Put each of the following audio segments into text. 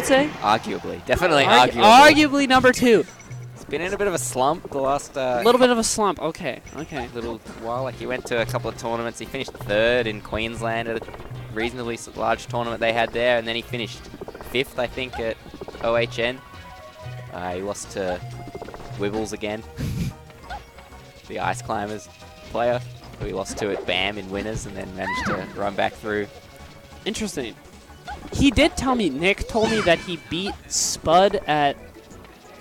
would say. Arguably. Definitely Arguably number 2. He's been in a bit of a slump the last... little bit of a slump. Okay. Little while. Like, he went to a couple of tournaments. He finished 3rd in Queensland at a reasonably large tournament they had there, and then he finished 5th, I think, at OHN. He lost to Wibbles again, the ice climbers player, who he lost to at BAM in winners, and then managed to run back through. Interesting. He did tell me, Nick told me that he beat Spud at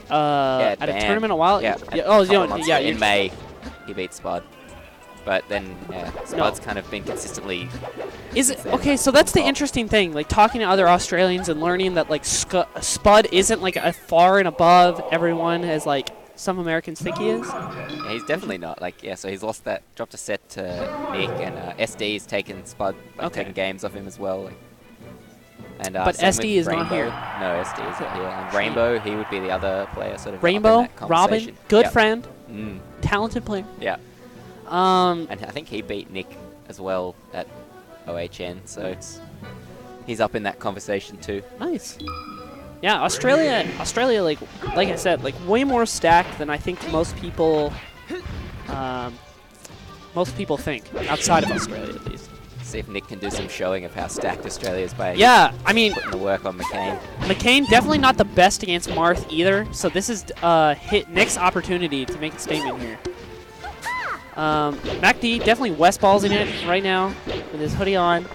a tournament a while. Yeah. In May, he beat Spud. But then, Spud's kind of been consistently... Is it okay? So that's the interesting thing. Like talking to other Australians and learning that like Spud isn't like a far and above everyone as like some Americans think he is. Yeah, he's definitely not. Like so he's lost that, dropped a set to Nick, and SD's taken Spud, taken games off him as well. Like, and but SD is Rainbow. not here. No, SD isn't here. And Rainbow, he would be the other player, sort of. Rainbow, Robin, good friend, talented player. Yeah. And I think he beat Nick as well at OHN, so he's up in that conversation too. Nice. Yeah, Australia, like I said, like way more stacked than I think most people think outside of Australia, at least. See if Nick can do some showing of how stacked Australia is by putting the work on McCain. McCain definitely not the best against Marth either, so this is Nick's opportunity to make a statement here. MacD definitely West ballsing it right now with his hoodie on.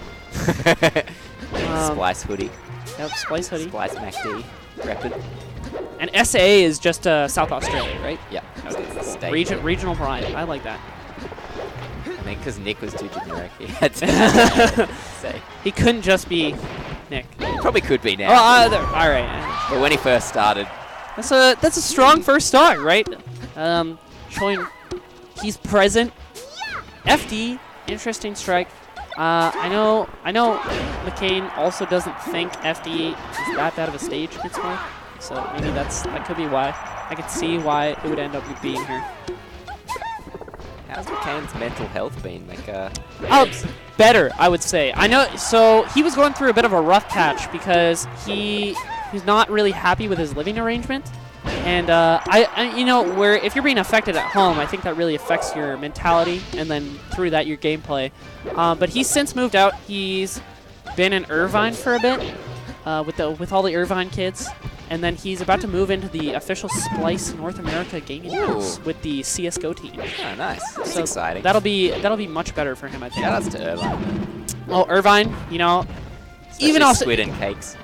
Splice hoodie. Yep, Splice hoodie. Splice MacD. Reppin'. And SA is just South Australia, right? Yeah. Regional pride. I like that. I think because Nick was too generic, he had to say. He couldn't just be Nick. He probably could be now. Oh, all right. But when he first started. That's a strong first start, right? Showing he's present. FD, interesting strike. I know McCain also doesn't think FD is that bad of a stage against Marth, so maybe that could be why. I could see why it would end up being here. How's McCain's mental health been? Better, I would say. I know. So he was going through a bit of a rough patch because he's not really happy with his living arrangement. And where if you're being affected at home, I think that really affects your mentality, and then through that your gameplay. But he's since moved out. He's been in Irvine for a bit with all the Irvine kids, and then he's about to move into the official Splice North America gaming house with the CS:GO team. Oh, nice! That's exciting. That'll be much better for him, I think. Shout outs to Irvine. Oh, Irvine, especially even also squid and cakes.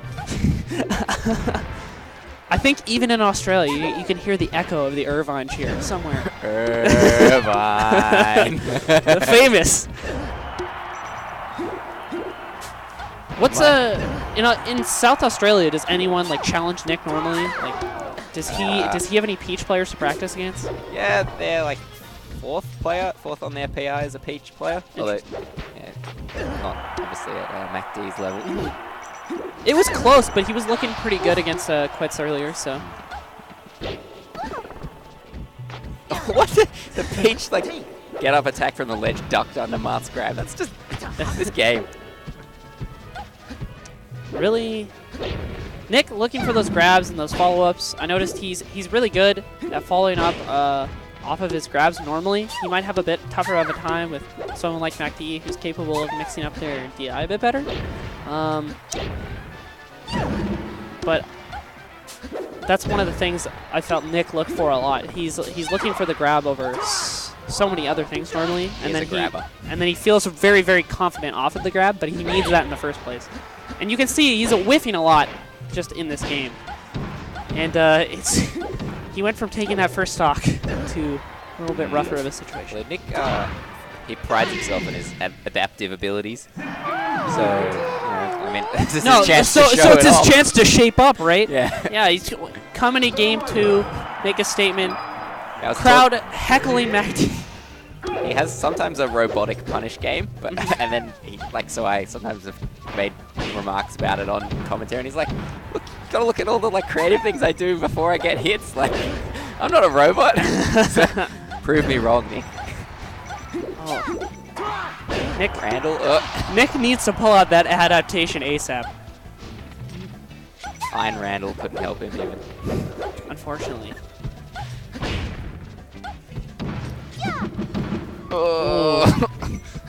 I think even in Australia, you can hear the echo of the Irvine cheer somewhere. Irvine. The famous. What's in South Australia, does anyone like challenge Nick normally? Like, does he have any Peach players to practice against? Yeah, they're like fourth on their PI as a Peach player. Although, not obviously at MacD's level. It was close, but he was looking pretty good against Quetz earlier, so. What? The Peach, get up attack from the ledge, ducked under Marth's grab. That's just this game. Really? Nick looking for those grabs and those follow-ups. I noticed he's really good at following up off of his grabs normally. He might have a bit tougher of a time with someone like MacD who's capable of mixing up their DI a bit better. But that's one of the things I felt Nick looked for a lot. He's looking for the grab over so many other things normally, and then he feels very, very confident off of the grab, but he needs that in the first place. And you can see he's whiffing a lot just in this game. And he went from taking that first stock to a little bit rougher of a situation. Well, Nick, he prides himself on his adaptive abilities. So, this is his chance to show it's his chance to shape up, right? Yeah. Yeah, he's coming in game 2, make a statement. Crowd heckling MacD. He has sometimes a robotic punish game, but and then I sometimes have made remarks about it on commentary, and he's like, "Look, you gotta look at all the creative things I do before I get hits. I'm not a robot." So, prove me wrong, Nick. Oh. Nick Randall. Nick needs to pull out that adaptation ASAP. Iron Randall couldn't help him even. Unfortunately. Oh.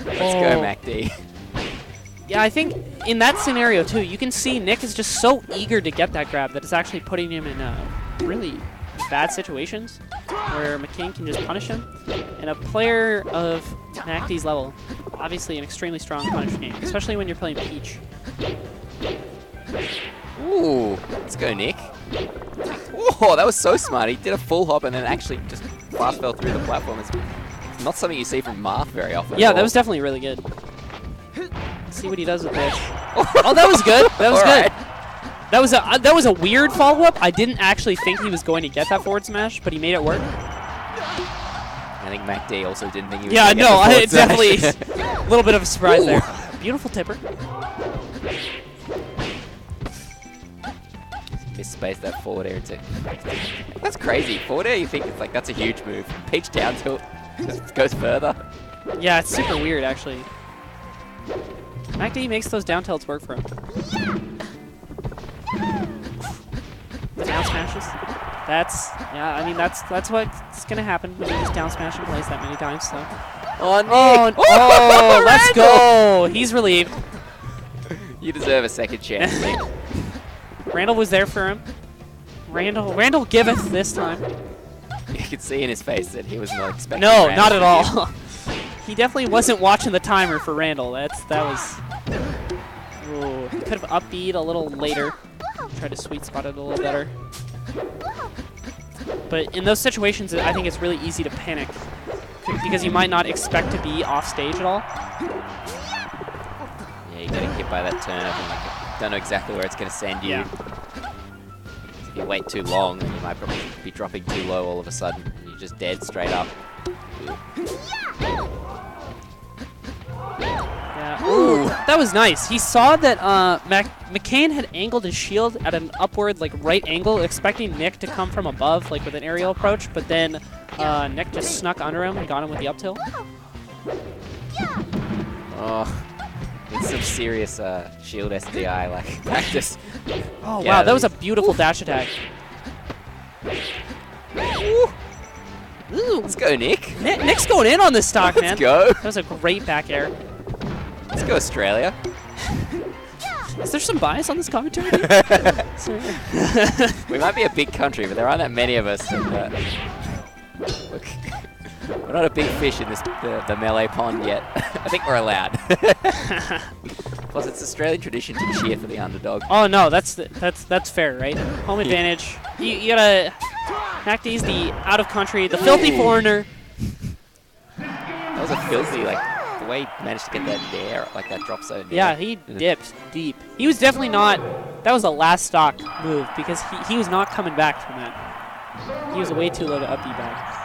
Let's go, MacD. Yeah, I think in that scenario too, you can see Nick is just so eager to get that grab that it's actually putting him in really bad situations where McCain can just punish him. And a player of MacD's level, obviously an extremely strong punish game, especially when you're playing Peach. Ooh, let's go, Nick. Oh, that was so smart. He did a full hop and then actually just fast fell through the platform. It's not something you see from Marth very often. Yeah, that was definitely really good. Let's see what he does with this. Oh, that was good. That was good. Right. That was a weird follow-up. I didn't actually think he was going to get that forward smash, but he made it work. I think MacD also didn't think he was going to get the forward smash. Definitely a little bit of a surprise there. Beautiful tipper. Misspaced that forward air into. That's crazy. Forward air, you think it's like that's a huge move. Peach down tilt just goes further. Yeah, it's super weird actually. MacD makes those down tilts work for him. The down smashes. I mean that's what's gonna happen when you just down smash and plays that many times. So. Oh, Nick. Oh, let's go! He's relieved. You deserve a second chance, Nick. Randall was there for him. Randall giveth this time. You could see in his face that he was not expecting. No, Randall not at to all. He definitely wasn't watching the timer for Randall. That was. Ooh, he could have upbeat a little later. Try to sweet spot it a little better. But in those situations, I think it's really easy to panic because you might not expect to be off stage at all. Yeah, you're getting hit by that turnip and you don't know exactly where it's going to send you. Yeah. If you wait too long, then you might probably be dropping too low all of a sudden. And you're just dead straight up. Yeah. Ooh, that was nice. He saw that McCain had angled his shield at an upward, like, right angle, expecting Nick to come from above, like, with an aerial approach, but then Nick just snuck under him and got him with the up tilt. Oh, it's some serious shield SDI, like, practice. Oh, Yeah, wow, that was a beautiful dash attack. Ooh. Let's go, Nick. Nick's going in on this stock, man. Let's go. That was a great back air. Let's go, Australia. Is there some bias on this commentary? We might be a big country, but there aren't that many of us. And, look, we're not a big fish in the melee pond yet. I think we're allowed. Plus, it's Australian tradition to cheer for the underdog. Oh no, that's fair, right? Home advantage. You gotta. MacD's the out of country, the filthy foreigner. That was a filthy, like, the way he managed to get that in the air, like that drop zone. Yeah, he dipped deep. He was definitely not. That was a last stock move because he was not coming back from that. He was way too low to up B back.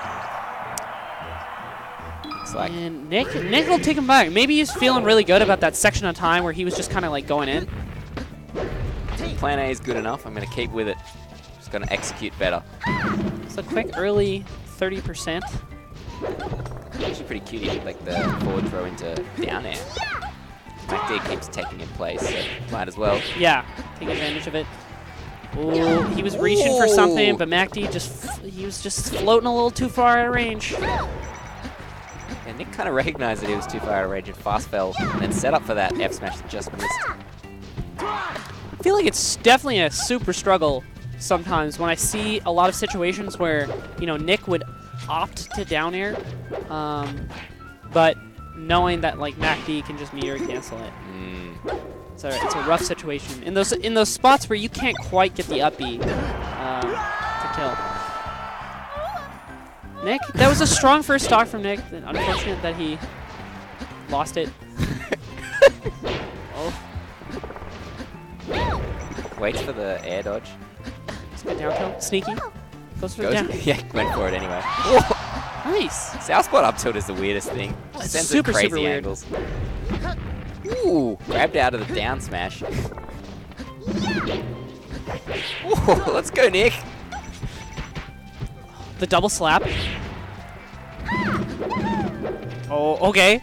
It's like, And Nick will take him back. Maybe he's feeling really good about that section of time where he was just kind of like going in. plan A is good enough. I'm going to keep with it. Just going to execute better. It's a quick early 30%. Actually pretty cute. He did like the forward throw into down air. MacD keeps taking in place, so might as well. Yeah, take advantage of it. Ooh, he was reaching for something, but MacD he was just floating a little too far out of range. And Nick kind of recognized that he was too far out of range and fast fell, and then set up for that F smash that just missed. I feel like it's definitely a super struggle sometimes when I see a lot of situations where, you know, Nick would opt to down air, but knowing that like MacD can just meteor cancel it. It's a rough situation in those spots where you can't quite get the up B to kill. Nick, that was a strong first stock from Nick. Unfortunate that he lost it. Oh. Waits for the air dodge. Let's go down tilt. Sneaky. Goes for the down. Yeah, went for it anyway. Nice. Southpaw up tilt is the weirdest thing. Just sends super, crazy super weird. angles. Ooh, grabbed out of the down smash. Ooh, let's go, Nick. The double slap. Oh, okay.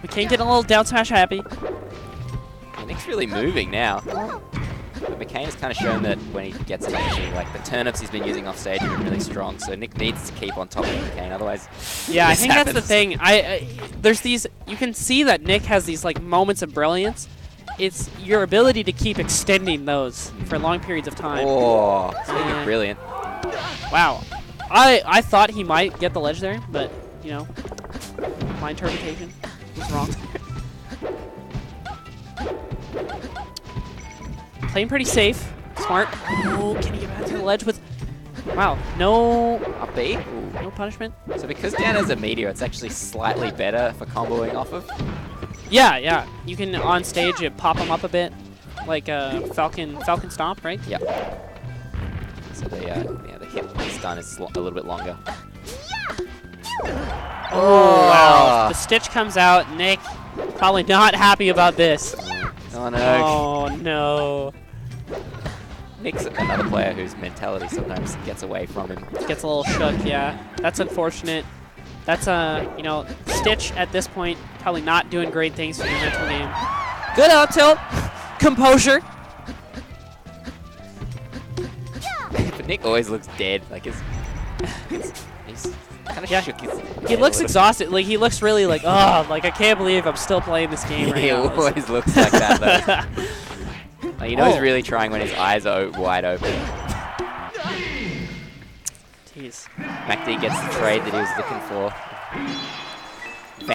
McCain getting a little down smash happy. Yeah, Nick's really moving now. But McCain Kane has kind of shown that when he gets an opportunity, like the turnips he's been using off stage have been really strong. So Nick needs to keep on top of Kane, otherwise. Yeah, I think happens. that's the thing. There's these. You can see that Nick has these like moments of brilliance. It's your ability to keep extending those for long periods of time. Oh, speaking of brilliant. Wow, I thought he might get the ledge there, but you know, my interpretation was wrong. Playing pretty safe, smart. Oh, can he get back to the ledge with? Wow, no Up B. no punishment. So because down as a meteor, it's actually slightly better for comboing off of. Yeah, yeah. You can on stage pop him up a bit, like Falcon Stomp, right? Yeah. So the hit stun is a little bit longer. Oh wow! The Stitch comes out. Nick probably not happy about this. Oh no. Oh no! Nick's another player whose mentality sometimes gets away from him. Gets a little shook. Yeah, that's unfortunate. That's you know, Stitch at this point probably not doing great things for your mental game. Good up tilt, composure. But Nick always looks dead. Like he's kind of shook his head He looks a little. exhausted. Like he looks really like, oh, like I can't believe I'm still playing this game right He now. always looks like that though. Like, you know he's really trying when his eyes are wide open. Jeez. MacD gets the trade that he was looking for.